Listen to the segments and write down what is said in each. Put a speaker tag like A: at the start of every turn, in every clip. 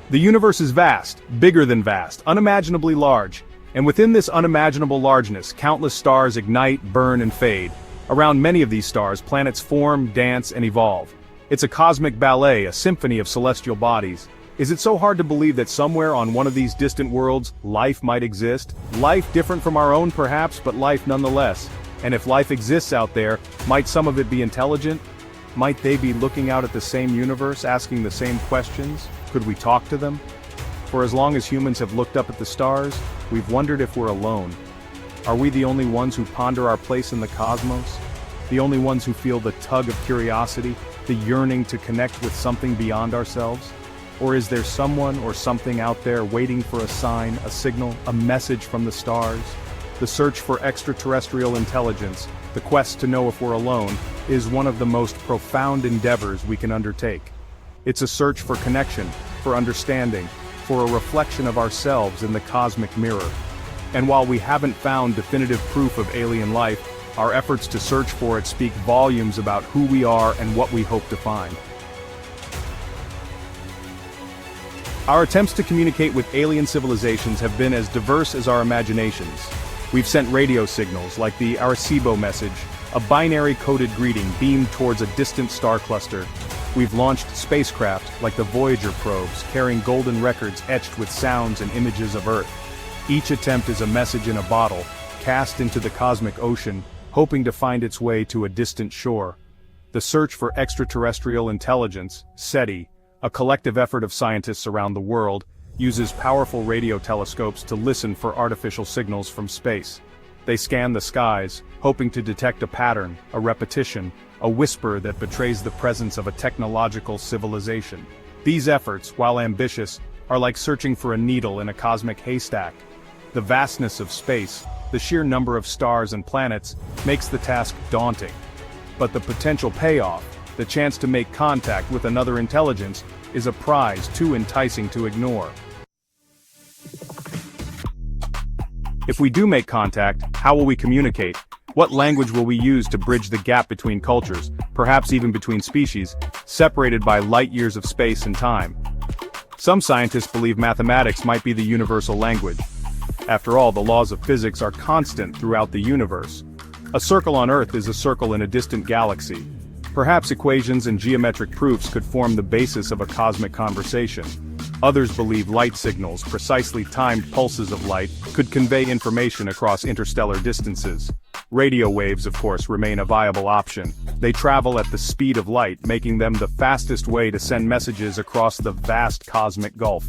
A: The universe is vast, bigger than vast, unimaginably large, and within this unimaginable largeness, countless stars ignite, burn, and fade. Around many of these stars, planets form, dance, and evolve. It's a cosmic ballet, a symphony of celestial bodies. Is it so hard to believe that somewhere on one of these distant worlds, life might exist? Life different from our own perhaps, but life nonetheless. And if life exists out there, might some of it be intelligent? Might they be looking out at the same universe, asking the same questions? Could we talk to them? For as long as humans have looked up at the stars, we've wondered if we're alone. Are we the only ones who ponder our place in the cosmos? The only ones who feel the tug of curiosity, the yearning to connect with something beyond ourselves? Or is there someone or something out there waiting for a sign, a signal, a message from the stars? The search for extraterrestrial intelligence, the quest to know if we're alone, is one of the most profound endeavors we can undertake. It's a search for connection, for understanding, for a reflection of ourselves in the cosmic mirror. And while we haven't found definitive proof of alien life, our efforts to search for it speak volumes about who we are and what we hope to find. Our attempts to communicate with alien civilizations have been as diverse as our imaginations. We've sent radio signals like the Arecibo Message, a binary-coded greeting beamed towards a distant star cluster. We've launched spacecraft like the Voyager probes, carrying golden records etched with sounds and images of Earth. Each attempt is a message in a bottle, cast into the cosmic ocean, hoping to find its way to a distant shore. The search for extraterrestrial intelligence, SETI, a collective effort of scientists around the world, uses powerful radio telescopes to listen for artificial signals from space. They scan the skies, hoping to detect a pattern, a repetition, a whisper that betrays the presence of a technological civilization. These efforts, while ambitious, are like searching for a needle in a cosmic haystack. The vastness of space, the sheer number of stars and planets, makes the task daunting. But the potential payoff, the chance to make contact with another intelligence, is a prize too enticing to ignore. If we do make contact, how will we communicate? What language will we use to bridge the gap between cultures, perhaps even between species, separated by light years of space and time? Some scientists believe mathematics might be the universal language. After all, the laws of physics are constant throughout the universe. A circle on Earth is a circle in a distant galaxy. Perhaps equations and geometric proofs could form the basis of a cosmic conversation. Others believe light signals, precisely timed pulses of light, could convey information across interstellar distances. Radio waves, of course, remain a viable option. They travel at the speed of light, making them the fastest way to send messages across the vast cosmic gulf.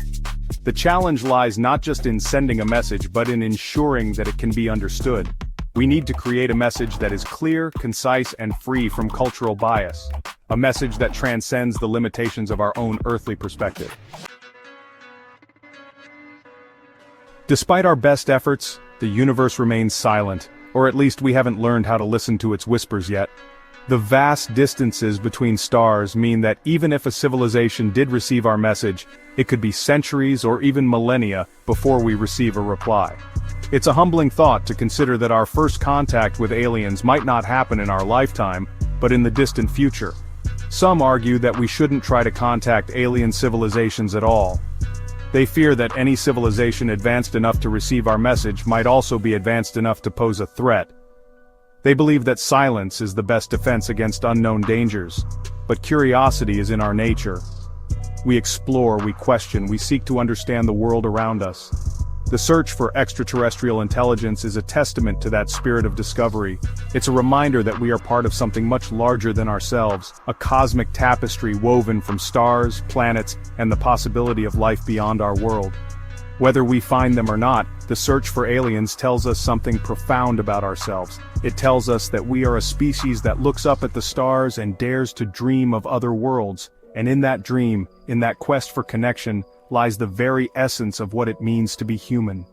A: The challenge lies not just in sending a message but in ensuring that it can be understood. We need to create a message that is clear, concise, and free from cultural bias. A message that transcends the limitations of our own earthly perspective. Despite our best efforts, the universe remains silent, or at least we haven't learned how to listen to its whispers yet. The vast distances between stars mean that even if a civilization did receive our message, it could be centuries or even millennia before we receive a reply. It's a humbling thought to consider that our first contact with aliens might not happen in our lifetime, but in the distant future. Some argue that we shouldn't try to contact alien civilizations at all. They fear that any civilization advanced enough to receive our message might also be advanced enough to pose a threat. They believe that silence is the best defense against unknown dangers, but curiosity is in our nature. We explore, we question, we seek to understand the world around us. The search for extraterrestrial intelligence is a testament to that spirit of discovery. It's a reminder that we are part of something much larger than ourselves, a cosmic tapestry woven from stars, planets, and the possibility of life beyond our world. Whether we find them or not, the search for aliens tells us something profound about ourselves. It tells us that we are a species that looks up at the stars and dares to dream of other worlds, and in that dream, in that quest for connection, lies the very essence of what it means to be human.